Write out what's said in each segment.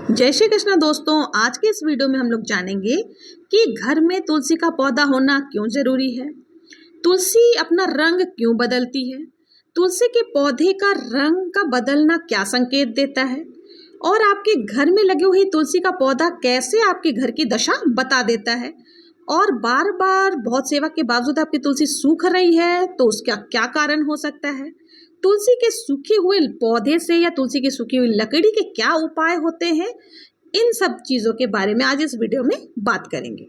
जय श्री कृष्ण दोस्तों। आज के इस वीडियो में हम लोग जानेंगे कि घर में तुलसी का पौधा होना क्यों जरूरी है, तुलसी अपना रंग क्यों बदलती है, तुलसी के पौधे का रंग का बदलना क्या संकेत देता है और आपके घर में लगे हुए तुलसी का पौधा कैसे आपके घर की दशा बता देता है। और बार बार बहुत सेवा के बावजूद आपकी तुलसी सूख रही है तो उसका क्या कारण हो सकता है, तुलसी के सूखे हुए पौधे से या तुलसी की सूखी हुई लकड़ी के क्या उपाय होते हैं, इन सब चीज़ों के बारे में आज इस वीडियो में बात करेंगे।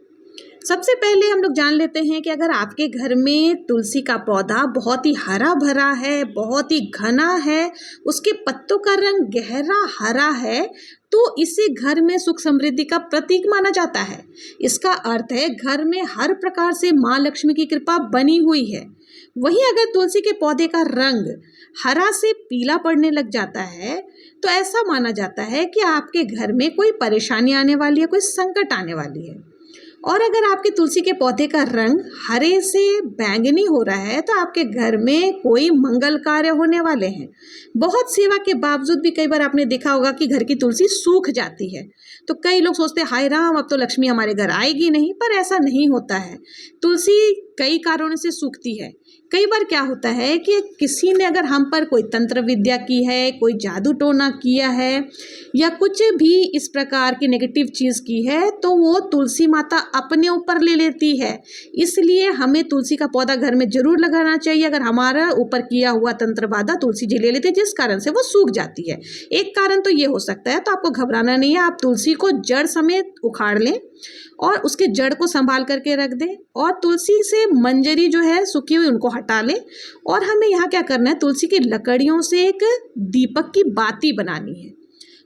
सबसे पहले हम लोग जान लेते हैं कि अगर आपके घर में तुलसी का पौधा बहुत ही हरा भरा है, बहुत ही घना है, उसके पत्तों का रंग गहरा हरा है, तो इसे घर में सुख समृद्धि का प्रतीक माना जाता है। इसका अर्थ है घर में हर प्रकार से माँ लक्ष्मी की कृपा बनी हुई है। वहीं अगर तुलसी के पौधे का रंग हरा से पीला पड़ने लग जाता है तो ऐसा माना जाता है कि आपके घर में कोई परेशानी आने वाली है, कोई संकट आने वाली है। और अगर आपके तुलसी के पौधे का रंग हरे से बैंगनी हो रहा है तो आपके घर में कोई मंगल कार्य होने वाले हैं। बहुत सेवा के बावजूद भी कई बार आपने देखा होगा कि घर की तुलसी सूख जाती है, तो कई लोग सोचते हैं हाय राम, अब तो लक्ष्मी हमारे घर आएगी नहीं, पर ऐसा नहीं होता है। तुलसी कई कारणों से सूखती है। कई बार क्या होता है कि किसी ने अगर हम पर कोई तंत्र विद्या की है, कोई जादू टोना किया है या कुछ भी इस प्रकार की नेगेटिव चीज़ की है तो वो तुलसी माता अपने ऊपर ले लेती है। इसलिए हमें तुलसी का पौधा घर में जरूर लगाना चाहिए। अगर हमारा ऊपर किया हुआ तंत्र बाधा तुलसी जी ले लेते हैं जिस कारण से वो सूख जाती है। एक कारण तो ये हो सकता है, तो आपको घबराना नहीं है। आप तुलसी को जड़ समेत उखाड़ लें और उसके जड़ को संभाल करके रख दें और तुलसी से मंजरी जो है सूखी हुई उनको हटा लें। और हमें यहाँ क्या करना है, तुलसी की लकड़ियों से एक दीपक की बाती बनानी है।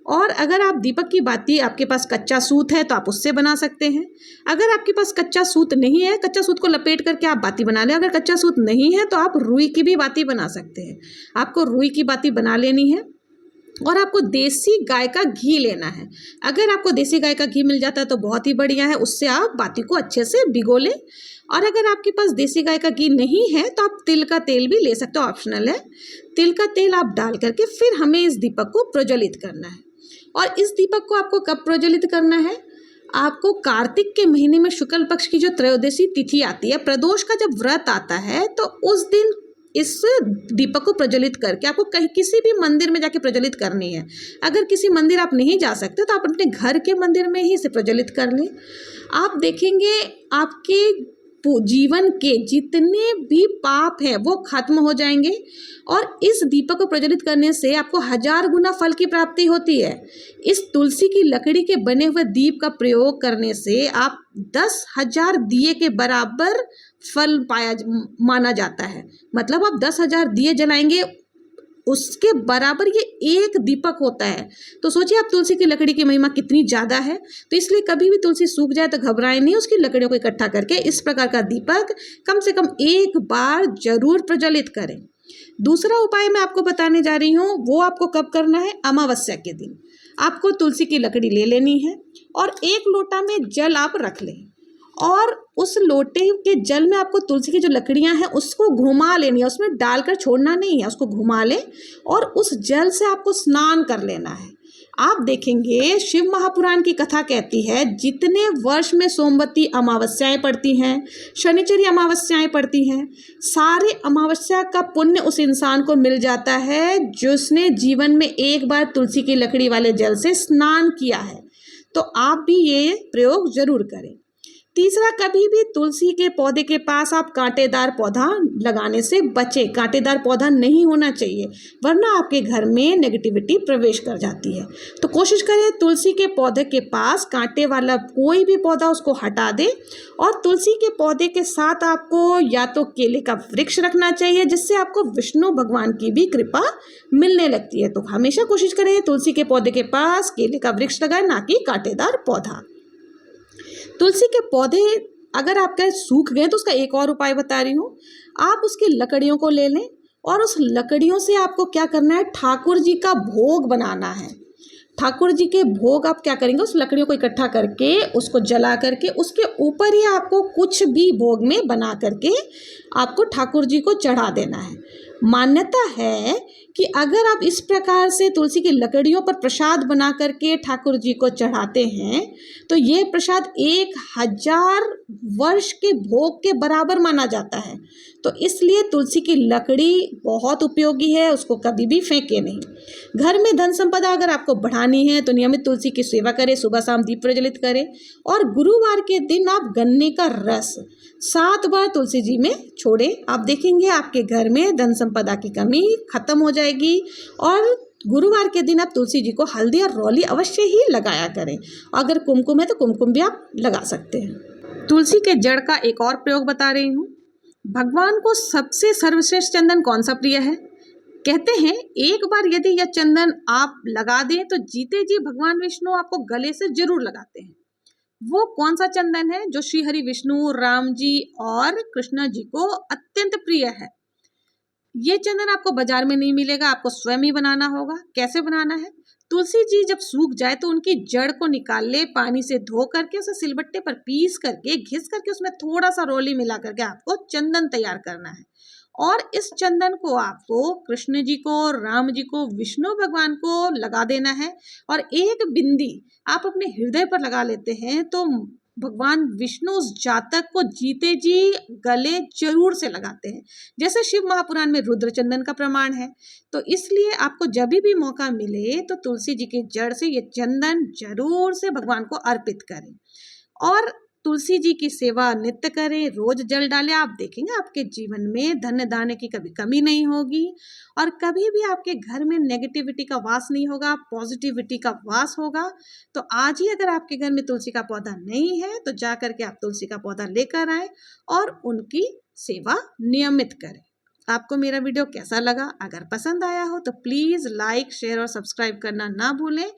और अगर आप दीपक की बाती, आपके पास कच्चा सूत है तो आप उससे बना सकते हैं। अगर आपके पास कच्चा सूत नहीं है, कच्चा सूत को लपेट करके आप बाती बना लें। अगर कच्चा सूत नहीं है तो आप रुई की भी बाती बना सकते हैं। आपको रुई की बाती बना लेनी है और आपको देसी गाय का घी लेना है। अगर आपको देसी गाय का घी मिल जाता है तो बहुत ही बढ़िया है, उससे आप बाती को अच्छे से भिगो लें। और अगर आपके पास देसी गाय का घी नहीं है तो आप तिल का तेल भी ले सकते हो, ऑप्शनल है। तिल का तेल आप डाल करके फिर हमें इस दीपक को प्रज्वलित करना है। और इस दीपक को आपको कब प्रज्वलित करना है, आपको कार्तिक के महीने में शुक्ल पक्ष की जो त्रयोदशी तिथि आती है, प्रदोष का जब व्रत आता है, तो उस दिन इस दीपक को प्रज्वलित करके आपको कहीं किसी भी मंदिर में जाके प्रज्वलित करनी है। अगर किसी मंदिर आप नहीं जा सकते तो आप अपने घर के मंदिर में ही इसे प्रज्वलित कर लें। आप देखेंगे आपके जीवन के जितने भी पाप हैं वो खत्म हो जाएंगे और इस दीपक को प्रज्वलित करने से आपको 1000 गुना फल की प्राप्ति होती है। इस तुलसी की लकड़ी के बने हुए दीप का प्रयोग करने से आप 10,000 दिए के बराबर फल माना जाता है। मतलब आप 10,000 दिए जलाएंगे उसके बराबर ये एक दीपक होता है। तो सोचिए आप तुलसी की लकड़ी की महिमा कितनी ज़्यादा है। तो इसलिए कभी भी तुलसी सूख जाए तो घबराएं नहीं, उसकी लकड़ियों को इकट्ठा करके इस प्रकार का दीपक कम से कम एक बार जरूर प्रज्वलित करें। दूसरा उपाय मैं आपको बताने जा रही हूँ, वो आपको कब करना है, अमावस्या के दिन। आपको तुलसी की लकड़ी ले लेनी है और एक लोटा में जल आप रख लें और उस लोटे के जल में आपको तुलसी की जो लकड़ियां हैं उसको घुमा लेनी है, उसमें डालकर छोड़ना नहीं है, उसको घुमा लें और उस जल से आपको स्नान कर लेना है। आप देखेंगे शिव महापुराण की कथा कहती है जितने वर्ष में सोमवती अमावस्याएं पड़ती हैं, शनिचरी अमावस्याएं पड़ती हैं, सारे अमावस्या का पुण्य उस इंसान को मिल जाता है जिसने जीवन में एक बार तुलसी की लकड़ी वाले जल से स्नान किया है। तो आप भी ये प्रयोग जरूर करें। तीसरा, कभी भी तुलसी के पौधे के पास आप कांटेदार पौधा लगाने से बचें। कांटेदार पौधा नहीं होना चाहिए वरना आपके घर में नेगेटिविटी प्रवेश कर जाती है। तो कोशिश करें तुलसी के पौधे के पास कांटे वाला कोई भी पौधा उसको हटा दें। और तुलसी के पौधे के साथ आपको या तो केले का वृक्ष रखना चाहिए जिससे आपको विष्णु भगवान की भी कृपा मिलने लगती है। तो हमेशा कोशिश करें तुलसी के पौधे के पास केले का वृक्ष लगाएं, ना कि कांटेदार पौधा। तुलसी के पौधे अगर आपके सूख गए तो उसका एक और उपाय बता रही हूँ। आप उसकी लकड़ियों को ले लें और उस लकड़ियों से आपको क्या करना है, ठाकुर जी का भोग बनाना है। ठाकुर जी के भोग आप क्या करेंगे, उस लकड़ियों को इकट्ठा करके उसको जला करके उसके ऊपर ही आपको कुछ भी भोग में बना करके आपको ठाकुर जी को चढ़ा देना है। मान्यता है कि अगर आप इस प्रकार से तुलसी की लकड़ियों पर प्रसाद बना करके ठाकुर जी को चढ़ाते हैं तो ये प्रसाद 1000 वर्ष के भोग के बराबर माना जाता है। तो इसलिए तुलसी की लकड़ी बहुत उपयोगी है, उसको कभी भी फेंके नहीं। घर में धन संपदा अगर आपको बढ़ानी है तो नियमित तुलसी की सेवा करें, सुबह शाम दीप प्रज्वलित करें और गुरुवार के दिन आप गन्ने का रस 7 बार तुलसी जी में छोड़ें। आप देखेंगे आपके घर में धन संपदा की कमी खत्म हो जाएगी। और गुरुवार के दिन आप तुलसी जी को हल्दी और रौली अवश्य ही लगाया करें। अगर कुमकुम है तो कुमकुम भी आप लगा सकते हैं। तुलसी के जड़ का एक और प्रयोग बता रही हूँ। भगवान को सबसे सर्वश्रेष्ठ चंदन कौन सा प्रिय है? कहते हैं एक बार यदि यह चंदन आप लगा दें तो जीते जी भगवान विष्णु आपको गले से जरूर लगाते हैं। वो कौन सा चंदन है जो श्री हरि विष्णु, राम जी और कृष्ण जी को अत्यंत प्रिय है? ये चंदन आपको बाजार में नहीं मिलेगा, आपको स्वयं ही बनाना होगा। कैसे बनाना है? तुलसी जी जब सूख जाए तो उनकी जड़ को निकाल ले, पानी से धो करके उसे सिलबट्टे पर पीस करके घिस करके उसमें थोड़ा सा रोली मिला करके आपको चंदन तैयार करना है। और इस चंदन को आपको कृष्ण जी को, राम जी को, विष्णु भगवान को लगा देना है। और एक बिंदी आप अपने हृदय पर लगा लेते हैं तो भगवान विष्णु उस जातक को जीते जी गले जरूर से लगाते हैं, जैसे शिव महापुराण में रुद्र चंदन का प्रमाण है। तो इसलिए आपको जब भी मौका मिले तो तुलसी जी की जड़ से ये चंदन जरूर से भगवान को अर्पित करें और तुलसी जी की सेवा नित्य करें, रोज जल डालें। आप देखेंगे आपके जीवन में धन दाने की कभी कमी नहीं होगी और कभी भी आपके घर में नेगेटिविटी का वास नहीं होगा, पॉजिटिविटी का वास होगा। तो आज ही अगर आपके घर में तुलसी का पौधा नहीं है तो जा करके आप तुलसी का पौधा लेकर आए और उनकी सेवा नियमित करें। आपको मेरा वीडियो कैसा लगा? अगर पसंद आया हो तो प्लीज़ लाइक, शेयर और सब्सक्राइब करना ना भूलें